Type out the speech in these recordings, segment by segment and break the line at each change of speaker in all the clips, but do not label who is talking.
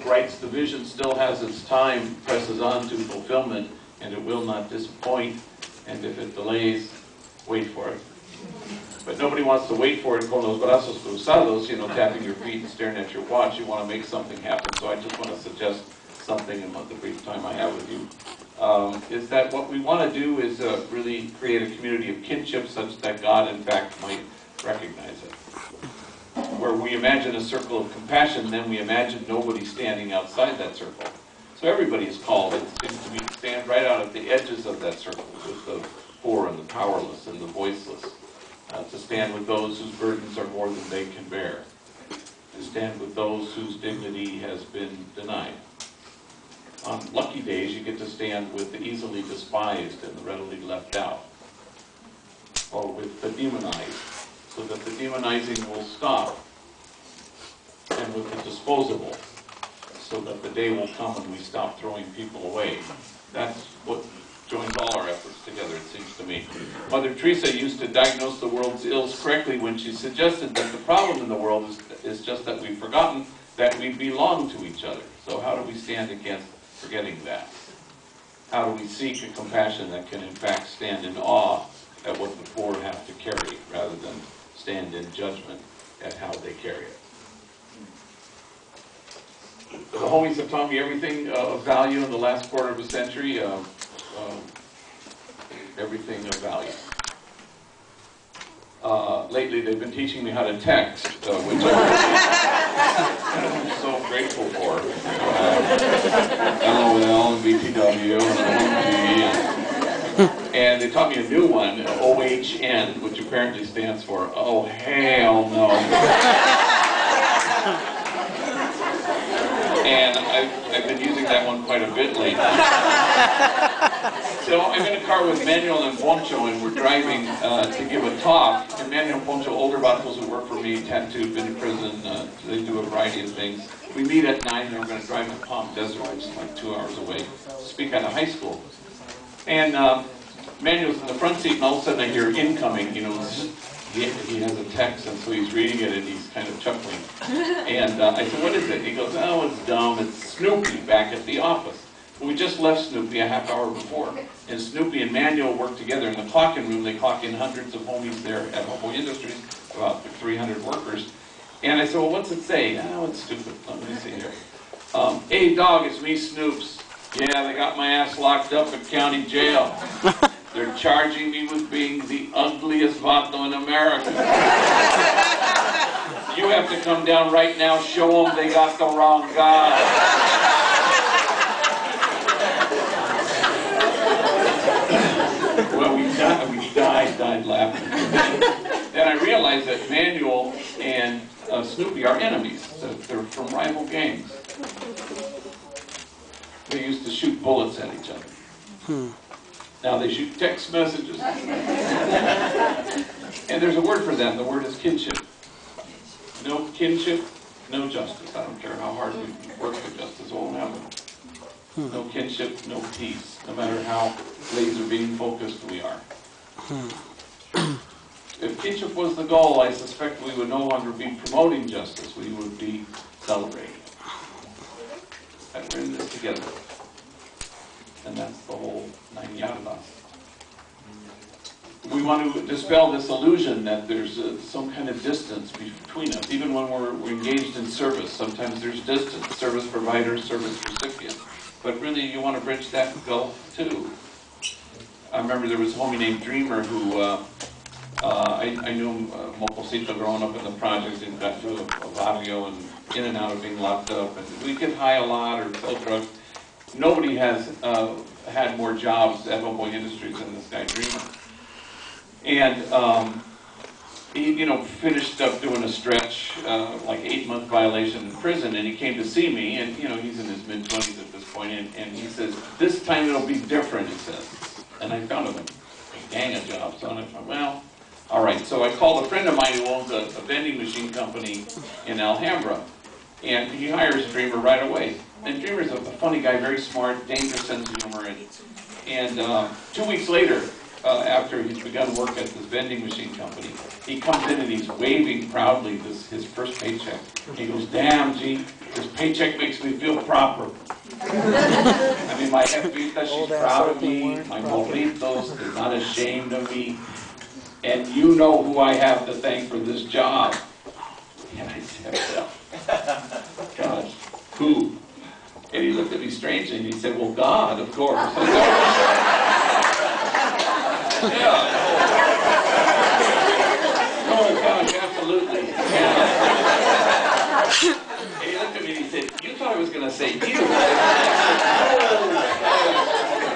writes, the vision still has its time, presses on to fulfillment, and it will not disappoint, and if it delays, wait for it. But nobody wants to wait for it con los brazos cruzados, you know, tapping your feet and staring at your watch. You want to make something happen. So I just want to suggest something in the brief time I have with you. Is that what we want to do is really create a community of kinship such that God, in fact, might recognize it. Where we imagine a circle of compassion, then we imagine nobody standing outside that circle. So everybody is called, it seems to me, to stand right out at the edges of that circle with the poor and the powerless and the voiceless. To stand with those whose burdens are more than they can bear. To stand with those whose dignity has been denied. On lucky days, you get to stand with the easily despised and the readily left out. Or with the demonized, so that the demonizing will stop. And with the disposable, so that the day will come when we stop throwing people away. That's what joins all our efforts together, it seems to me. Mother Teresa used to diagnose the world's ills correctly when she suggested that the problem in the world is just that we've forgotten that we belong to each other. So how do we stand against forgetting that? How do we seek a compassion that can in fact stand in awe at what the poor have to carry, rather than stand in judgment at how they carry it? The homies have taught me everything of value in the last quarter of a century. Everything of value. Lately, they've been teaching me how to text, which I'm so grateful for. LOL and BTW and OMG. And they taught me a new one, OHN, which apparently stands for, oh, hell no. And I've been using that one quite a bit lately. So I'm in a car with Manuel and Poncho, and we're driving to give a talk. And Manuel and Poncho, older vatos who work for me, tattooed, been in prison, they do a variety of things. We meet at 9, and we're going to drive to Palm Desert, which is like 2 hours away, speak at a high school. And Manuel's in the front seat, and all of a sudden I hear incoming, you know, he has a text, and so he's reading it, and he's kind of chuckling. And I said, what is it? He goes, oh, it's dumb. It's Snoopy back at the office. We just left Snoopy a half hour before. And Snoopy and Manuel work together in the clock-in room. They clock in hundreds of homies there at Homeboy Industries, about 300 workers. And I said, well, what's it say? Oh, it's stupid. Let me see here. Hey, dog, it's me, Snoops. Yeah, they got my ass locked up at county jail. They're charging me with being the ugliest vato in America. You have to come down right now, show them they got the wrong guy. Well, we died laughing. Then I realized that Manuel and Snoopy are enemies. They're from rival gangs. They used to shoot bullets at each other. Now they shoot text messages. And there's a word for that. The word is kinship. No kinship, no justice. I don't care how hard we work for justice, it won't happen. No kinship, no peace, no matter how laser beam focused we are. If kinship was the goal, I suspect we would no longer be promoting justice. We would be celebrating. And we're in this together. And that's the whole 9 yardas. We want to dispel this illusion that there's some kind of distance between us. Even when we're engaged in service, sometimes there's distance. Service providers, service recipients. But really, you want to bridge that gulf too. I remember there was a homie named Dreamer who, I knew him, Mocosito, growing up in the projects, and got to a barrio and in and out of being locked up. And we'd get high a lot or sell drugs. Nobody has had more jobs at Homeboy Industries than this guy Dreamer. And he, you know, finished up doing a stretch, like 8-month violation in prison, and he came to see me, and you know, he's in his mid-20s at this point, and he says, this time it'll be different, he says. And I found him a gang of jobs on it. Well, all right, so I called a friend of mine who owns a vending machine company in Alhambra, and he hires Dreamer right away. And Dreamer's a funny guy, very smart, dangerous sense of humor, and 2 weeks later, after he's begun work at this vending machine company, he comes in and he's waving proudly his first paycheck. He goes, damn, G, This paycheck makes me feel proper. I mean, my jefita, she's proud of me. My morritos, they're not ashamed of me. And you know who I have to thank for this job. And I said, well, gosh, who? And he looked at me strangely and he said, well, God, of course. Yeah. Oh, gosh, absolutely. Yeah. And he looked at me and he said, you thought I was going to say you.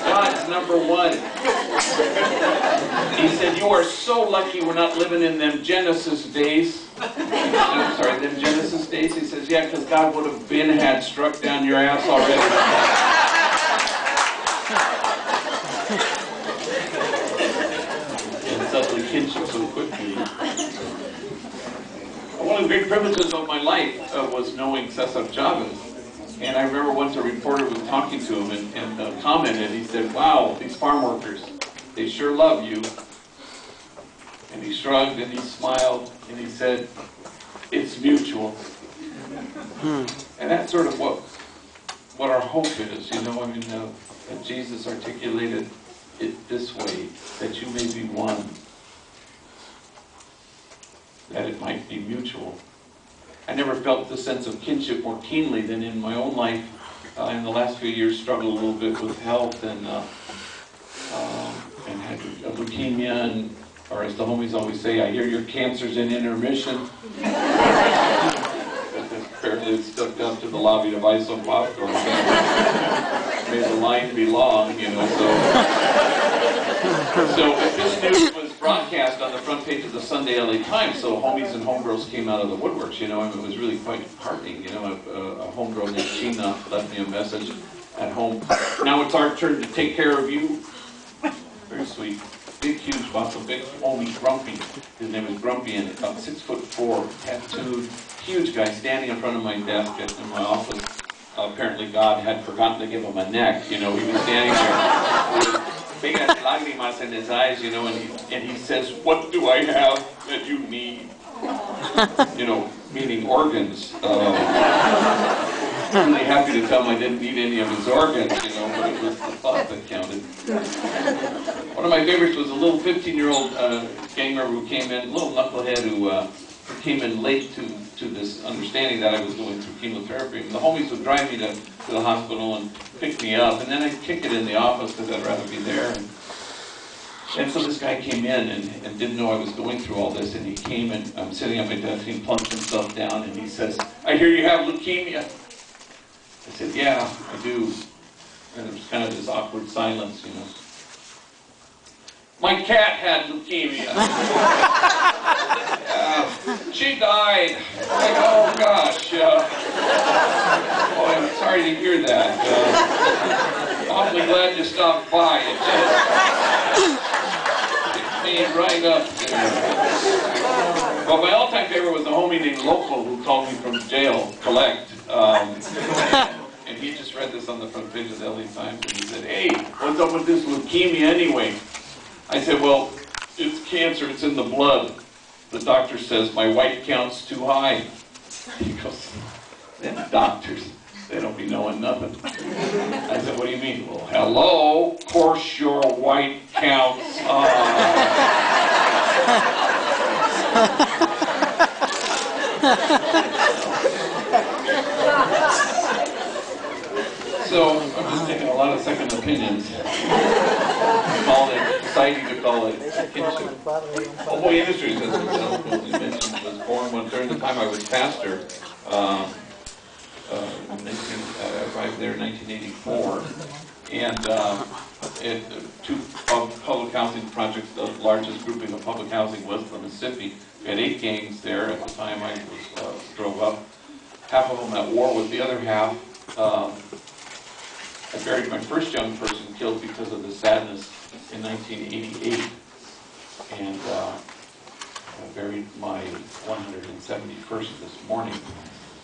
God's number one. He said, you are so lucky we're not living in them Genesis days. I'm sorry, them Genesis days. He says, yeah, because God would have had struck down your ass already. And suddenly kinship so quickly. One of the great privileges of my life was knowing Cesar Chavez. And I remember once a reporter was talking to him and commented, he said, wow, these farm workers, they sure love you. And he shrugged and he smiled and he said, it's mutual. And that's sort of what our hope is, you know. I mean, that Jesus articulated it this way, that you may be one, that it might be mutual. I never felt the sense of kinship more keenly than in my own life. In the last few years, struggled a little bit with health and had leukemia, and, or as the homies always say, I hear your cancer's in intermission. Apparently it's stuck down to the lobby to buy some popcorn. Made the line be long, you know, So this news was broadcast on the front page of the Sunday LA Times, so homies and homegirls came out of the woodworks, you know, and it was really quite heartening, you know. A homegirl named Sheena left me a message at home. Now it's our turn to take care of you. Very sweet. Big, huge muscle, big homie, Grumpy. His name is Grumpy, and about 6'4", tattooed, huge guy standing in front of my desk in my office. Apparently God had forgotten to give him a neck, you know. He was standing there with big lágrimas in his eyes, you know, and he says, what do I have that you need? You know, meaning organs. I'm really happy to tell him I didn't need any of his organs, you know, but it was the thought that counted. One of my favorites was a little 15-year-old gang member who came in, a little knucklehead who came in late to this understanding that I was going through chemotherapy. And the homies would drive me to the hospital and pick me up, and then I'd kick it in the office because I'd rather be there. And so this guy came in and didn't know I was going through all this, and he came and I'm sitting at my desk, and he plunks himself down and he says, I hear you have leukemia. I said, yeah, I do. And there was kind of this awkward silence, you know. My cat had leukemia. She died. Like, oh gosh. Oh, I'm sorry to hear that. Awfully glad you stopped by. It just made right up there. Well, my all-time favorite was a homie named Local who called me from jail, collect. And he just read this on the front page of the LA Times, and he said, hey, what's up with this leukemia anyway? I said, well, it's cancer, it's in the blood. The doctor says my white count's too high. He goes, them doctors, they don't be knowing nothing. I said, what do you mean? Well, hello, of course your white count's high. So, I'm just taking a lot of second opinions. Call it, exciting to call it kinship. Homeboy Industries, as you mentioned, was born during the time I was pastor. I arrived there in 1984. And two public housing projects, the largest grouping of public housing was the Mississippi. We had 8 gangs there at the time I drove up. Half of them at war with the other half. I buried my first young person killed because of the sadness in 1988, and I buried my 171st this morning,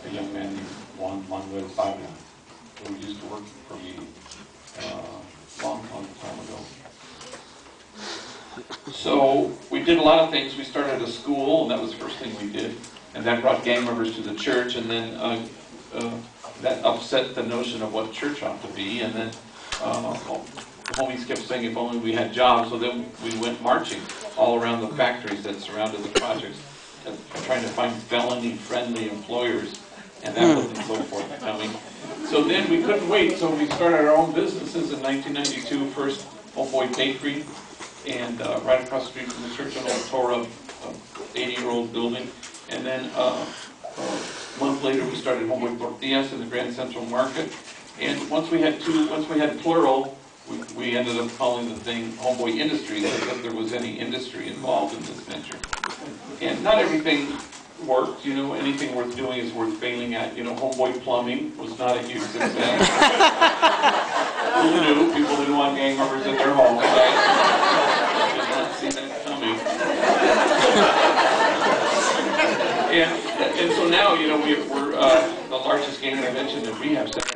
a young man named Juan Manuel Pabla, who used to work for me a long time ago. So we did a lot of things. We started a school, and that was the first thing we did, and that brought gang members to the church, and then that upset the notion of what church ought to be, and then the homies kept saying if only we had jobs, so then we went marching all around the factories that surrounded the projects, trying to find felony-friendly employers, and that wasn't so forthcoming. So then we couldn't wait, so we started our own businesses in 1992, first Homeboy Bakery, and right across the street from the church on Old Torah, 80-year-old building. And then a month later we started Homeboy Tortillas in the Grand Central Market. And once we had plural, we ended up calling the thing Homeboy Industries because there was any industry involved in this venture. And not everything worked, you know, anything worth doing is worth failing at. You know, Homeboy Plumbing was not a huge success. Who knew? People didn't want gang members at their home, right? Did not see that coming. And so now, you know, we're the largest gang intervention and rehab center